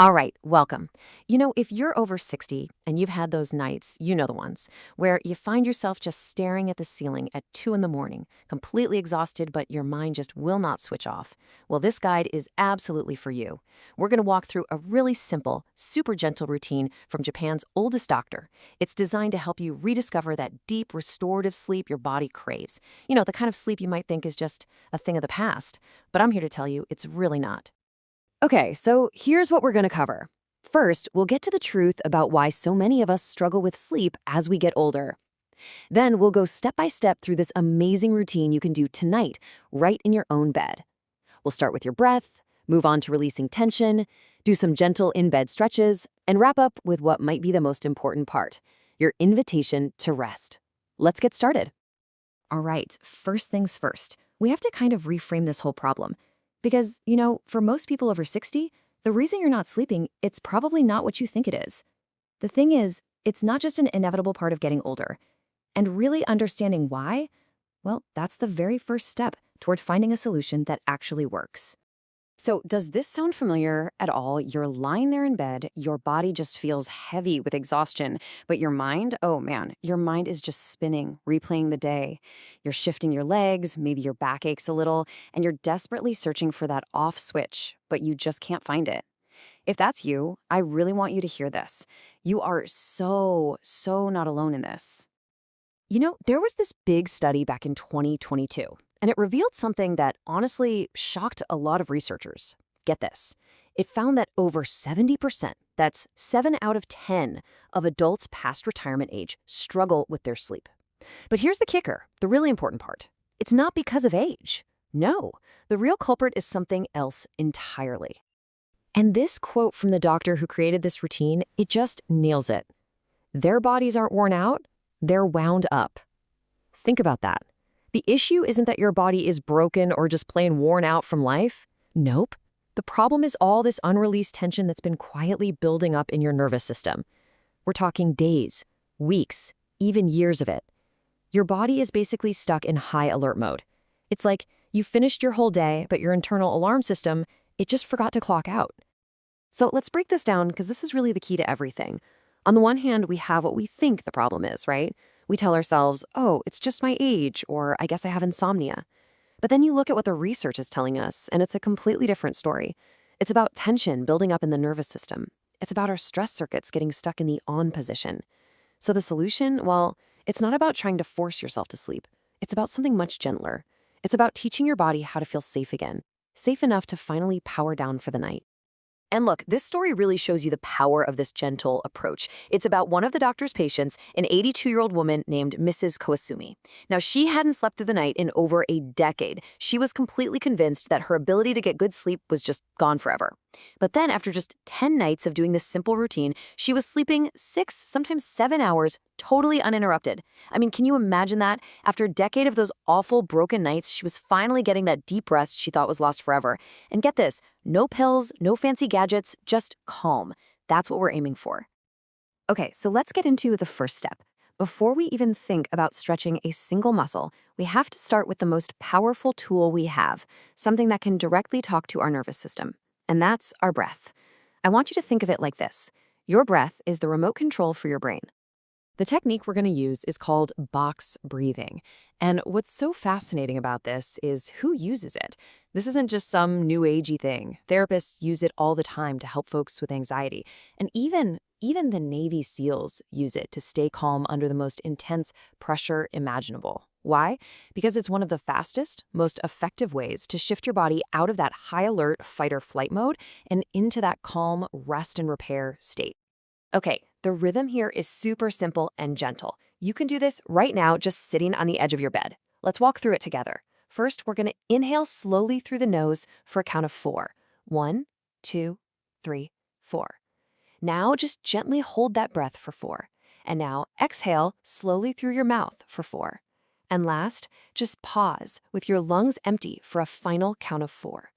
All right, welcome. If you're over 60 and you've had those nights, you know the ones, where you find yourself just staring at the ceiling at 2 in the morning, completely exhausted, but your mind just will not switch off. Well, this guide is absolutely for you. We're going to walk through a really simple, super gentle routine from Japan's oldest doctor. It's designed to help you rediscover that deep, restorative sleep your body craves. The kind of sleep you might think is just a thing of the past. But I'm here to tell you it's really not. Okay, so here's what we're going to cover. First, we'll get to the truth about why so many of us struggle with sleep as we get older. Then we'll go step by step through this amazing routine you can do tonight, right in your own bed. We'll start with your breath, move on to releasing tension, do some gentle in-bed stretches, and wrap up with what might be the most important part, your invitation to rest. Let's get started. All right, first things first. We have to kind of reframe this whole problem. Because, for most people over 60, the reason you're not sleeping, it's probably not what you think it is. The thing is, it's not just an inevitable part of getting older. And really understanding why, well, that's the very first step toward finding a solution that actually works. So does this sound familiar at all? You're lying there in bed, your body just feels heavy with exhaustion, but your mind, oh man, your mind is just spinning, replaying the day. You're shifting your legs, maybe your back aches a little, and you're desperately searching for that off switch, but you just can't find it. If that's you, I really want you to hear this. You are so not alone in this. There was this big study back in 2022, and it revealed something that honestly shocked a lot of researchers. Get this. It found that over 70%, that's 7 out of 10 of adults past retirement age, struggle with their sleep. But here's the kicker, the really important part. It's not because of age. No, the real culprit is something else entirely. And this quote from the doctor who created this routine, it just nails it. Their bodies aren't worn out. They're wound up. Think about that. The issue isn't that your body is broken or just plain worn out from life. Nope. The problem is all this unreleased tension that's been quietly building up in your nervous system. We're talking days, weeks, even years of it. Your body is basically stuck in high alert mode. It's like you finished your whole day, but your internal alarm system, it just forgot to clock out. So let's break this down because this is really the key to everything. On the one hand, we have what we think the problem is, right? We tell ourselves, oh, it's just my age, or I guess I have insomnia. But then you look at what the research is telling us, and it's a completely different story. It's about tension building up in the nervous system. It's about our stress circuits getting stuck in the on position. So the solution, well, it's not about trying to force yourself to sleep. It's about something much gentler. It's about teaching your body how to feel safe again, safe enough to finally power down for the night. And look, this story really shows you the power of this gentle approach. It's about one of the doctor's patients, an 82-year-old woman named Mrs. Koasumi. Now, she hadn't slept through the night in over a decade. She was completely convinced that her ability to get good sleep was just gone forever. But then, after just 10 nights of doing this simple routine, she was sleeping 6, sometimes 7 hours, totally uninterrupted. I mean, can you imagine that? After a decade of those awful, broken nights, she was finally getting that deep rest she thought was lost forever. And get this, no pills, no fancy gadgets, just calm. That's what we're aiming for. Okay, so let's get into the first step. Before we even think about stretching a single muscle, we have to start with the most powerful tool we have, something that can directly talk to our nervous system. And that's our breath. I want you to think of it like this. Your breath is the remote control for your brain. The technique we're going to use is called box breathing. And what's so fascinating about this is who uses it. This isn't just some new agey thing. Therapists use it all the time to help folks with anxiety. And even the Navy SEALs use it to stay calm under the most intense pressure imaginable. Why? Because it's one of the fastest, most effective ways to shift your body out of that high alert fight or flight mode and into that calm rest and repair state. Okay, the rhythm here is super simple and gentle. You can do this right now just sitting on the edge of your bed. Let's walk through it together. First, we're going to inhale slowly through the nose for a count of 4. 1, 2, 3, 4. Now just gently hold that breath for 4. And now exhale slowly through your mouth for 4. And last, just pause with your lungs empty for a final count of 4.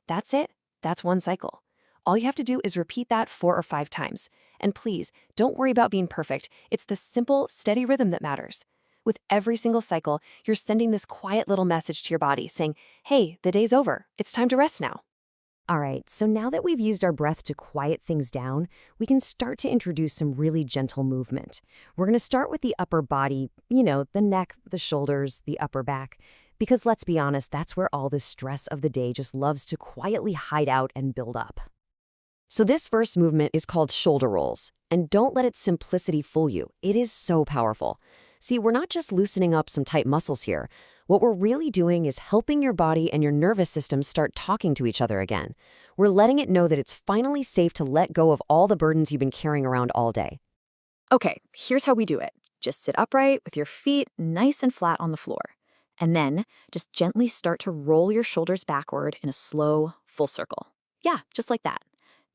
That's it. That's one cycle. All you have to do is repeat that 4 or 5 times. And please, don't worry about being perfect. It's the simple, steady rhythm that matters. With every single cycle, you're sending this quiet little message to your body saying, hey, the day's over. It's time to rest now. All right, so now that we've used our breath to quiet things down, we can start to introduce some really gentle movement. We're going to start with the upper body, the neck, the shoulders, the upper back, because let's be honest, that's where all the stress of the day just loves to quietly hide out and build up. So this first movement is called shoulder rolls, and don't let its simplicity fool you. It is so powerful. See, we're not just loosening up some tight muscles here. What we're really doing is helping your body and your nervous system start talking to each other again. We're letting it know that it's finally safe to let go of all the burdens you've been carrying around all day. Okay, here's how we do it. Just sit upright with your feet nice and flat on the floor. And then just gently start to roll your shoulders backward in a slow, full circle. Yeah, just like that.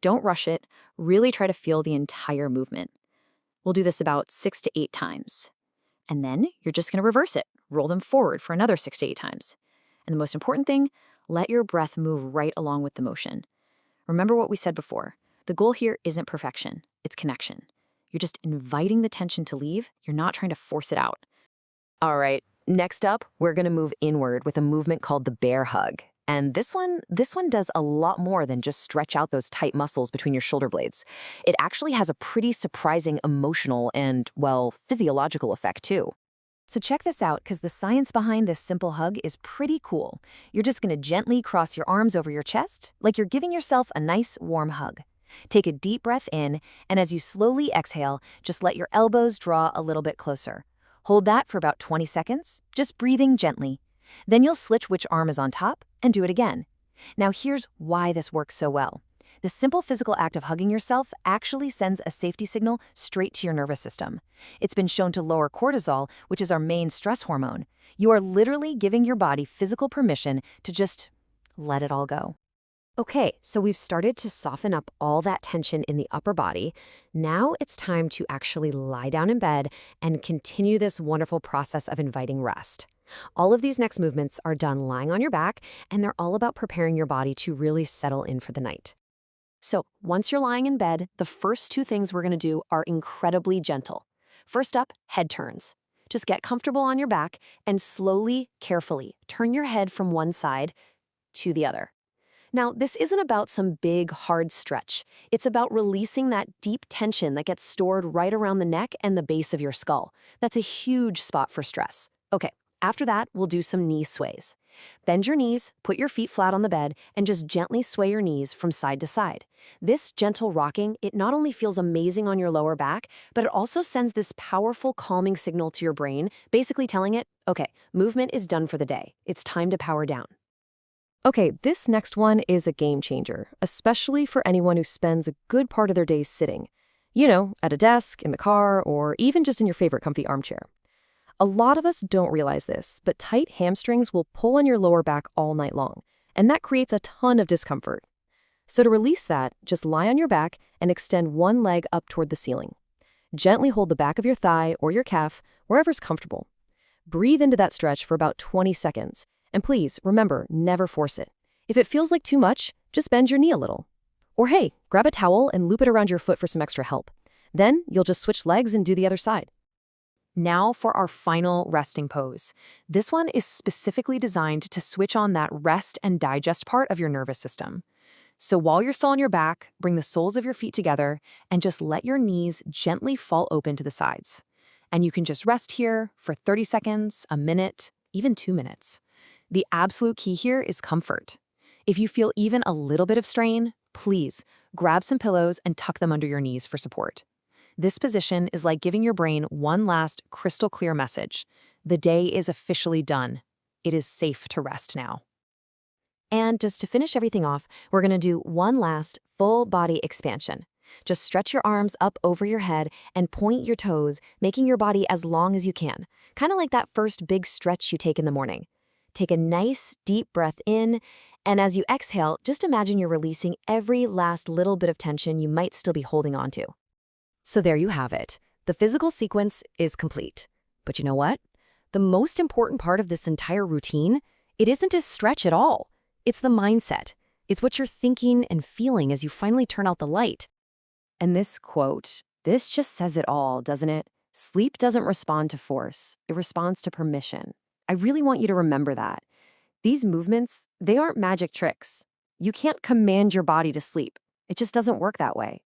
Don't rush it. Really try to feel the entire movement. We'll do this about 6 to 8 times. And then you're just going to reverse it. Roll them forward for another 6 to 8 times. And the most important thing, let your breath move right along with the motion. Remember what we said before. The goal here isn't perfection, it's connection. You're just inviting the tension to leave. You're not trying to force it out. All right, next up, we're going to move inward with a movement called the bear hug. And this one does a lot more than just stretch out those tight muscles between your shoulder blades. It actually has a pretty surprising emotional and, well, physiological effect too. So check this out, because the science behind this simple hug is pretty cool. You're just going to gently cross your arms over your chest, like you're giving yourself a nice, warm hug. Take a deep breath in, and as you slowly exhale, just let your elbows draw a little bit closer. Hold that for about 20 seconds, just breathing gently. Then you'll switch which arm is on top and do it again. Now here's why this works so well. The simple physical act of hugging yourself actually sends a safety signal straight to your nervous system. It's been shown to lower cortisol, which is our main stress hormone. You are literally giving your body physical permission to just let it all go. Okay, so we've started to soften up all that tension in the upper body. Now it's time to actually lie down in bed and continue this wonderful process of inviting rest. All of these next movements are done lying on your back, and they're all about preparing your body to really settle in for the night. So once you're lying in bed, the first 2 things we're going to do are incredibly gentle. First up, head turns. Just get comfortable on your back and slowly, carefully turn your head from one side to the other. Now, this isn't about some big, hard stretch. It's about releasing that deep tension that gets stored right around the neck and the base of your skull. That's a huge spot for stress. Okay, after that, we'll do some knee sways. Bend your knees, put your feet flat on the bed, and just gently sway your knees from side to side. This gentle rocking, it not only feels amazing on your lower back, but it also sends this powerful calming signal to your brain, basically telling it, okay, movement is done for the day. It's time to power down. Okay, this next one is a game changer, especially for anyone who spends a good part of their day sitting. At a desk, in the car, or even just in your favorite comfy armchair. A lot of us don't realize this, but tight hamstrings will pull on your lower back all night long, and that creates a ton of discomfort. So to release that, just lie on your back and extend one leg up toward the ceiling. Gently hold the back of your thigh or your calf, wherever's comfortable. Breathe into that stretch for about 20 seconds. And please, remember, never force it. If it feels like too much, just bend your knee a little. Or hey, grab a towel and loop it around your foot for some extra help. Then you'll just switch legs and do the other side. Now for our final resting pose. This one is specifically designed to switch on that rest and digest part of your nervous system. So while you're still on your back, bring the soles of your feet together and just let your knees gently fall open to the sides. And you can just rest here for 30 seconds, a minute, even 2 minutes. The absolute key here is comfort. If you feel even a little bit of strain, please grab some pillows and tuck them under your knees for support. This position is like giving your brain one last crystal clear message. The day is officially done. It is safe to rest now. And just to finish everything off, we're going to do one last full body expansion. Just stretch your arms up over your head and point your toes, making your body as long as you can, kind of like that first big stretch you take in the morning. Take a nice, deep breath in, and as you exhale, just imagine you're releasing every last little bit of tension you might still be holding on to. So there you have it. The physical sequence is complete. But you know what? The most important part of this entire routine, it isn't a stretch at all. It's the mindset. It's what you're thinking and feeling as you finally turn out the light. And this quote, this just says it all, doesn't it? Sleep doesn't respond to force. It responds to permission. I really want you to remember that. These movements, they aren't magic tricks. You can't command your body to sleep. It just doesn't work that way.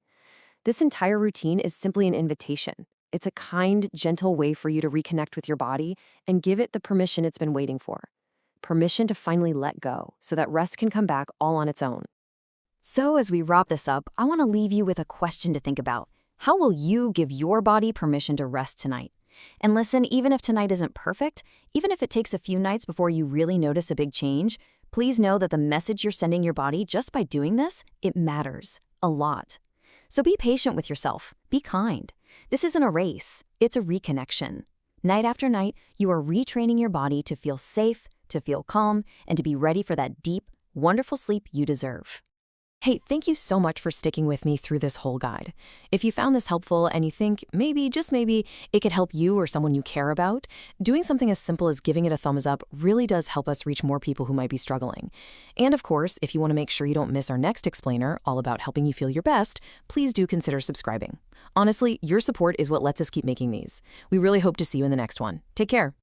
This entire routine is simply an invitation. It's a kind, gentle way for you to reconnect with your body and give it the permission it's been waiting for. Permission to finally let go so that rest can come back all on its own. So as we wrap this up, I want to leave you with a question to think about. How will you give your body permission to rest tonight? And listen, even if tonight isn't perfect, even if it takes a few nights before you really notice a big change, please know that the message you're sending your body just by doing this, it matters a lot. So be patient with yourself. Be kind. This isn't a race. It's a reconnection. Night after night, you are retraining your body to feel safe, to feel calm, and to be ready for that deep, wonderful sleep you deserve. Hey, thank you so much for sticking with me through this whole guide. If you found this helpful and you think maybe, just maybe, it could help you or someone you care about, doing something as simple as giving it a thumbs up really does help us reach more people who might be struggling. And of course, if you want to make sure you don't miss our next explainer, all about helping you feel your best, please do consider subscribing. Honestly, your support is what lets us keep making these. We really hope to see you in the next one. Take care.